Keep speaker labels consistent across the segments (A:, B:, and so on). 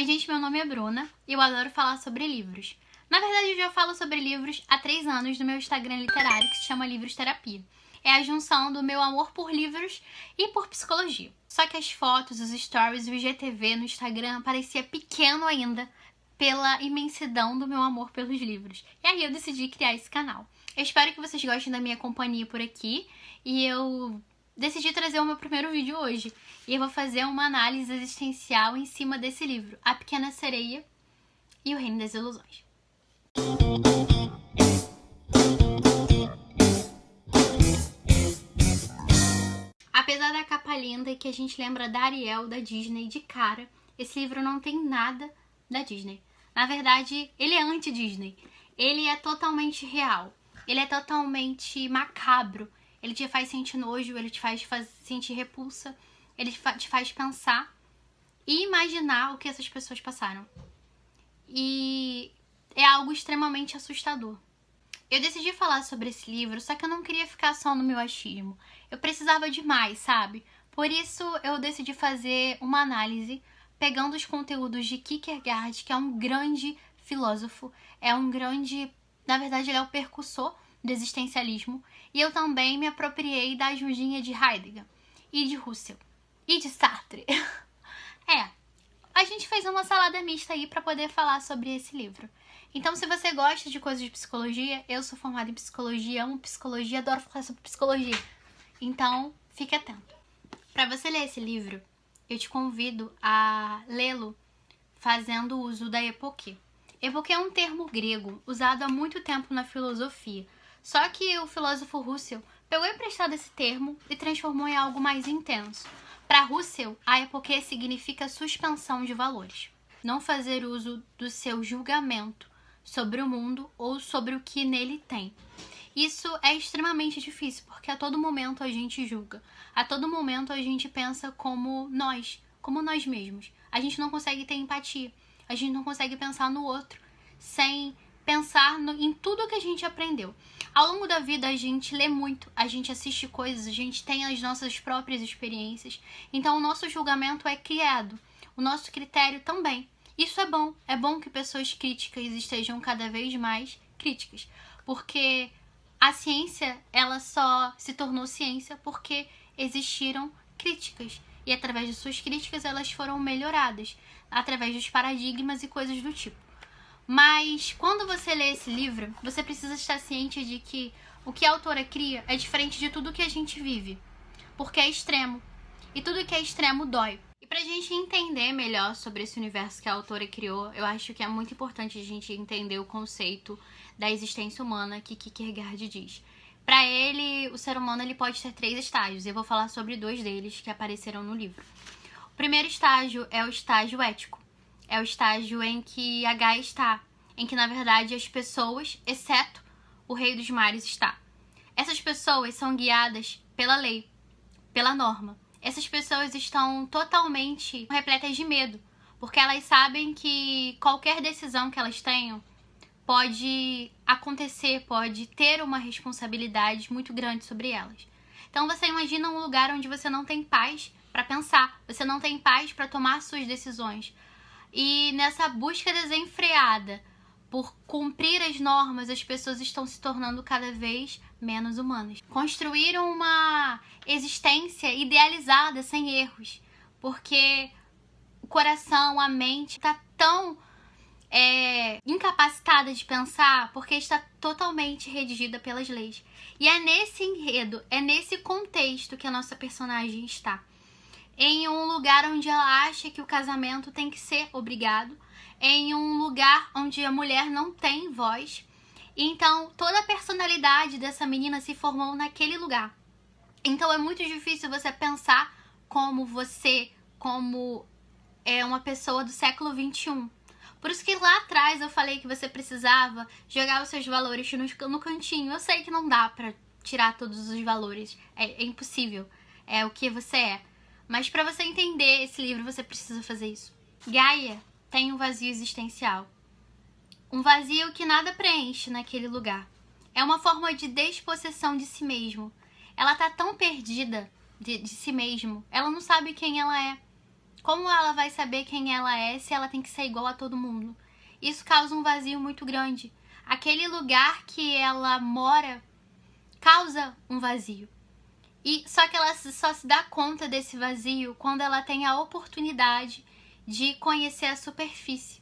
A: Oi gente, meu nome é Bruna e eu adoro falar sobre livros. Na verdade, eu já falo sobre livros há 3 anos no meu Instagram literário, que se chama Livros Terapia. É a junção do meu amor por livros e por psicologia. Só que as fotos, os stories e o IGTV no Instagram parecia pequeno ainda pela imensidão do meu amor pelos livros. E aí eu decidi criar esse canal. Eu espero que vocês gostem da minha companhia por aqui e eu decidi trazer o meu primeiro vídeo hoje. E eu vou fazer uma análise existencial em cima desse livro, A Pequena Sereia e o Reino das Ilusões. Apesar da capa linda e que a gente lembra da Ariel, da Disney, de cara, esse livro não tem nada da Disney. Na verdade, ele é anti-Disney. Ele é totalmente real. Ele é totalmente macabro. Ele te faz sentir nojo, ele te faz sentir repulsa. Ele te faz pensar e imaginar o que essas pessoas passaram. E é algo extremamente assustador. Eu decidi falar sobre esse livro, só que eu não queria ficar só no meu achismo. Eu precisava de mais, sabe? Por isso eu decidi fazer uma análise pegando os conteúdos de Kierkegaard, que é um grande filósofo, na verdade ele é o precursor do existencialismo, e eu também me apropriei da ajudinha de Heidegger, e de Husserl, e de Sartre. A gente fez uma salada mista aí pra poder falar sobre esse livro. Então, se você gosta de coisas de psicologia, eu sou formada em psicologia, amo psicologia, adoro falar sobre psicologia. Então, fique atento. Para você ler esse livro, eu te convido a lê-lo fazendo uso da epoquê. Epoquê é um termo grego usado há muito tempo na filosofia. Só que o filósofo Husserl pegou emprestado esse termo e transformou em algo mais intenso. Para Husserl, a epoquê significa suspensão de valores. Não fazer uso do seu julgamento sobre o mundo ou sobre o que nele tem. Isso é extremamente difícil, porque a todo momento a gente julga. A todo momento a gente pensa como nós mesmos. A gente não consegue ter empatia. A gente não consegue pensar no outro sem pensar em tudo que a gente aprendeu. Ao longo da vida a gente lê muito, a gente assiste coisas, a gente tem as nossas próprias experiências. Então o nosso julgamento é criado, o nosso critério também. Isso é bom que pessoas críticas estejam cada vez mais críticas, porque a ciência, ela só se tornou ciência porque existiram críticas, e através de suas críticas elas foram melhoradas, através dos paradigmas e coisas do tipo. Mas quando você lê esse livro, você precisa estar ciente de que o que a autora cria é diferente de tudo que a gente vive, porque é extremo, e tudo que é extremo dói. E pra gente entender melhor sobre esse universo que a autora criou, eu acho que é muito importante a gente entender o conceito da existência humana que Kierkegaard diz. Para ele, o ser humano ele pode ter 3 estágios, e eu vou falar sobre 2 deles que apareceram no livro. O primeiro estágio é o estágio ético. É o estágio em que a Gaia está, em que, na verdade, as pessoas, exceto o Rei dos Mares, está. Essas pessoas são guiadas pela lei, pela norma. Essas pessoas estão totalmente repletas de medo, porque elas sabem que qualquer decisão que elas tenham pode acontecer, pode ter uma responsabilidade muito grande sobre elas. Então você imagina um lugar onde você não tem paz para pensar, você não tem paz para tomar suas decisões. E nessa busca desenfreada por cumprir as normas, as pessoas estão se tornando cada vez menos humanas. Construíram uma existência idealizada, sem erros, porque o coração, a mente está tão incapacitada de pensar, porque está totalmente redigida pelas leis. E é nesse enredo, é nesse contexto que a nossa personagem está. Em um lugar onde ela acha que o casamento tem que ser obrigado, em um lugar onde a mulher não tem voz. Então, toda a personalidade dessa menina se formou naquele lugar. Então, é muito difícil você pensar como uma pessoa do século XXI. Por isso que lá atrás eu falei que você precisava jogar os seus valores no cantinho. Eu sei que não dá pra tirar todos os valores, é impossível, é o que você é. Mas para você entender esse livro, você precisa fazer isso. Gaia tem um vazio existencial. Um vazio que nada preenche naquele lugar. É uma forma de despossessão de si mesmo. Ela tá tão perdida de si mesmo. Ela não sabe quem ela é. Como ela vai saber quem ela é se ela tem que ser igual a todo mundo? Isso causa um vazio muito grande. Aquele lugar que ela mora causa um vazio. E só que ela só se dá conta desse vazio quando ela tem a oportunidade de conhecer a superfície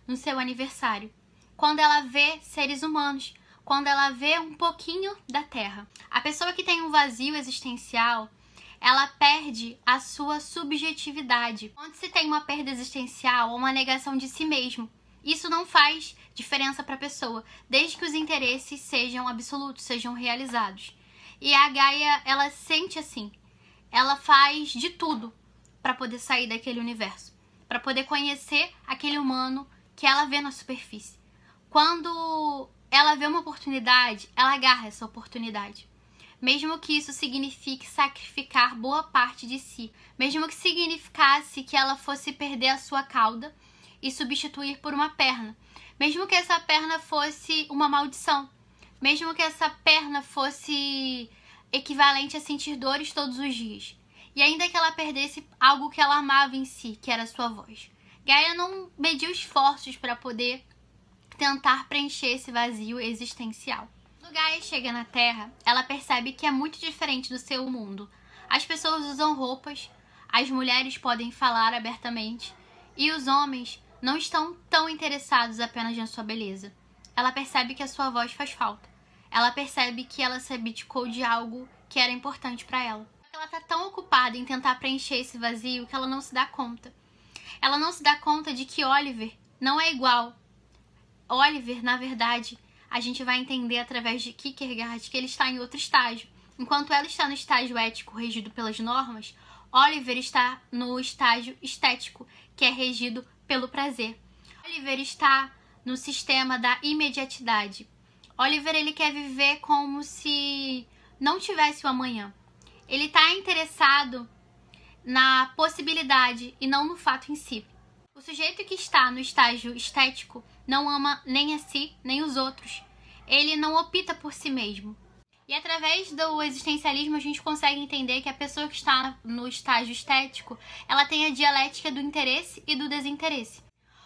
A: no seu aniversário. Quando ela vê seres humanos, quando ela vê um pouquinho da Terra. A pessoa que tem um vazio existencial, ela perde a sua subjetividade. Quando se tem uma perda existencial ou uma negação de si mesmo, isso não faz diferença para a pessoa, desde que os interesses sejam absolutos, sejam realizados. E a Gaia, ela sente assim. Ela faz de tudo para poder sair daquele universo, para poder conhecer aquele humano que ela vê na superfície. Quando ela vê uma oportunidade, ela agarra essa oportunidade. Mesmo que isso signifique sacrificar boa parte de si. Mesmo que significasse que ela fosse perder a sua cauda e substituir por uma perna. Mesmo que essa perna fosse uma maldição. Mesmo que essa perna fosse equivalente a sentir dores todos os dias. E ainda que ela perdesse algo que ela amava em si, que era a sua voz. Gaia não mediu esforços para poder tentar preencher esse vazio existencial. Quando Gaia chega na Terra, ela percebe que é muito diferente do seu mundo. As pessoas usam roupas, as mulheres podem falar abertamente e os homens não estão tão interessados apenas na sua beleza. Ela percebe que a sua voz faz falta. Ela percebe que ela se abdicou de algo que era importante para ela. Ela está tão ocupada em tentar preencher esse vazio que ela não se dá conta. Ela não se dá conta de que Oliver não é igual. Oliver, na verdade, a gente vai entender através de Kierkegaard que ele está em outro estágio. Enquanto ela está no estágio ético regido pelas normas, Oliver está no estágio estético, que é regido pelo prazer. Oliver está no sistema da imediatidade. Oliver, ele quer viver como se não tivesse o amanhã. Ele está interessado na possibilidade e não no fato em si. O sujeito que está no estágio estético não ama nem a si, nem os outros. Ele não opta por si mesmo. E através do existencialismo a gente consegue entender que a pessoa que está no estágio estético, ela tem a dialética do interesse e do desinteresse.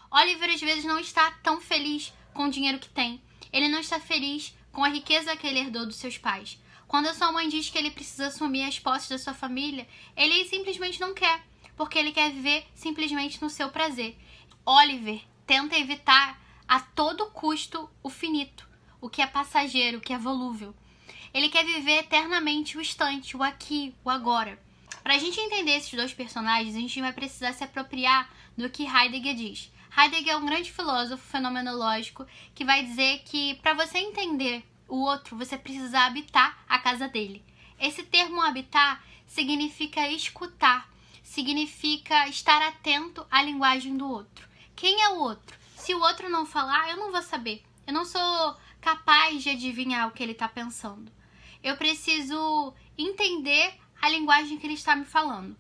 A: Oliver às vezes não está tão feliz com o dinheiro que tem. Ele não está feliz com a riqueza que ele herdou dos seus pais. Quando a sua mãe diz que ele precisa assumir as posses da sua família, ele simplesmente não quer, porque ele quer viver simplesmente no seu prazer. Oliver tenta evitar a todo custo o finito, o que é passageiro, o que é volúvel. Ele quer viver eternamente o instante, o aqui, o agora. Para a gente entender esses dois personagens, a gente vai precisar se apropriar do que Heidegger diz. Heidegger é um grande filósofo fenomenológico que vai dizer que para você entender o outro, você precisa habitar a casa dele. Esse termo habitar significa escutar, significa estar atento à linguagem do outro. Quem é o outro? Se o outro não falar, eu não vou saber. Eu não sou capaz de adivinhar o que ele está pensando. Eu preciso entender a linguagem que ele está me falando.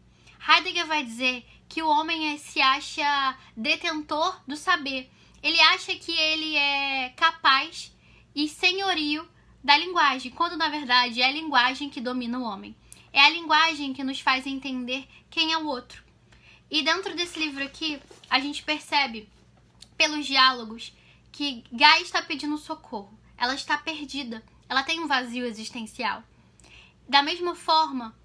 A: Heidegger vai dizer que o homem se acha detentor do saber. Ele acha que ele é capaz e senhorio da linguagem, quando na verdade é a linguagem que domina o homem. É a linguagem que nos faz entender quem é o outro. E dentro desse livro aqui, a gente percebe, pelos diálogos, que Gaia está pedindo socorro. Ela está perdida. Ela tem um vazio existencial. Da mesma forma,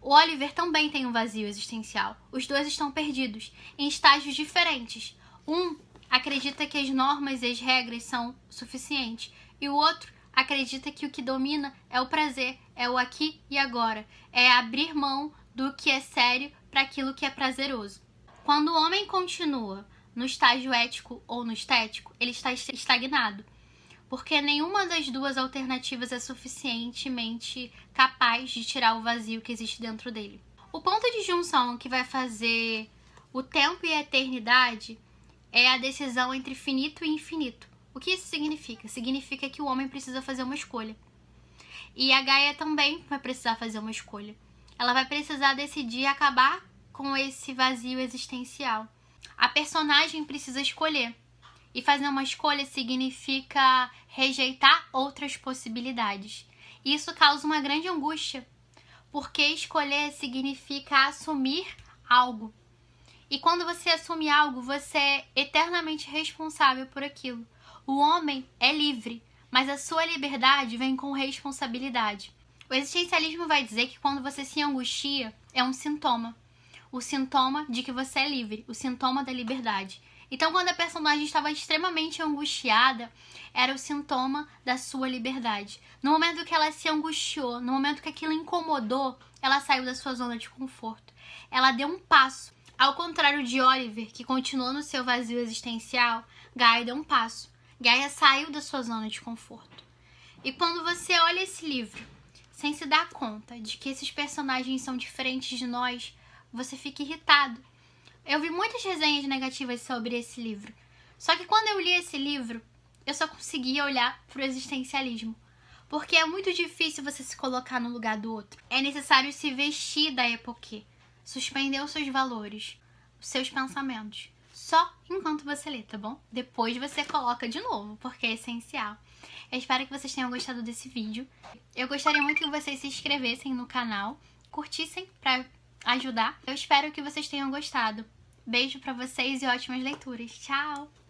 A: o Oliver também tem um vazio existencial. Os dois estão perdidos, em estágios diferentes. Um acredita que as normas e as regras são suficientes. E o outro acredita que o que domina é o prazer, é o aqui e agora. É abrir mão do que é sério para aquilo que é prazeroso. Quando o homem continua no estágio ético ou no estético, ele está estagnado. Porque nenhuma das duas alternativas é suficientemente capaz de tirar o vazio que existe dentro dele. O ponto de junção que vai fazer o tempo e a eternidade é a decisão entre finito e infinito. O que isso significa? Significa que o homem precisa fazer uma escolha. E a Gaia também vai precisar fazer uma escolha. Ela vai precisar decidir acabar com esse vazio existencial. A personagem precisa escolher. E fazer uma escolha significa rejeitar outras possibilidades. E isso causa uma grande angústia, porque escolher significa assumir algo. E quando você assume algo, você é eternamente responsável por aquilo. O homem é livre, mas a sua liberdade vem com responsabilidade. O existencialismo vai dizer que quando você se angustia, é um sintoma. O sintoma de que você é livre, o sintoma da liberdade. Então, quando a personagem estava extremamente angustiada, era o sintoma da sua liberdade. No momento que ela se angustiou, no momento que aquilo incomodou, ela saiu da sua zona de conforto. Ela deu um passo. Ao contrário de Oliver, que continuou no seu vazio existencial, Gaia deu um passo. Gaia saiu da sua zona de conforto. E quando você olha esse livro, sem se dar conta de que esses personagens são diferentes de nós, você fica irritado. Eu vi muitas resenhas negativas sobre esse livro. Só que quando eu li esse livro, eu só conseguia olhar para o existencialismo. Porque é muito difícil você se colocar no lugar do outro. É necessário se vestir da época, suspender os seus valores, os seus pensamentos. Só enquanto você lê, tá bom? Depois você coloca de novo, porque é essencial. Eu espero que vocês tenham gostado desse vídeo. Eu gostaria muito que vocês se inscrevessem no canal, curtissem para ajudar. Eu espero que vocês tenham gostado. Beijo pra vocês e ótimas leituras. Tchau!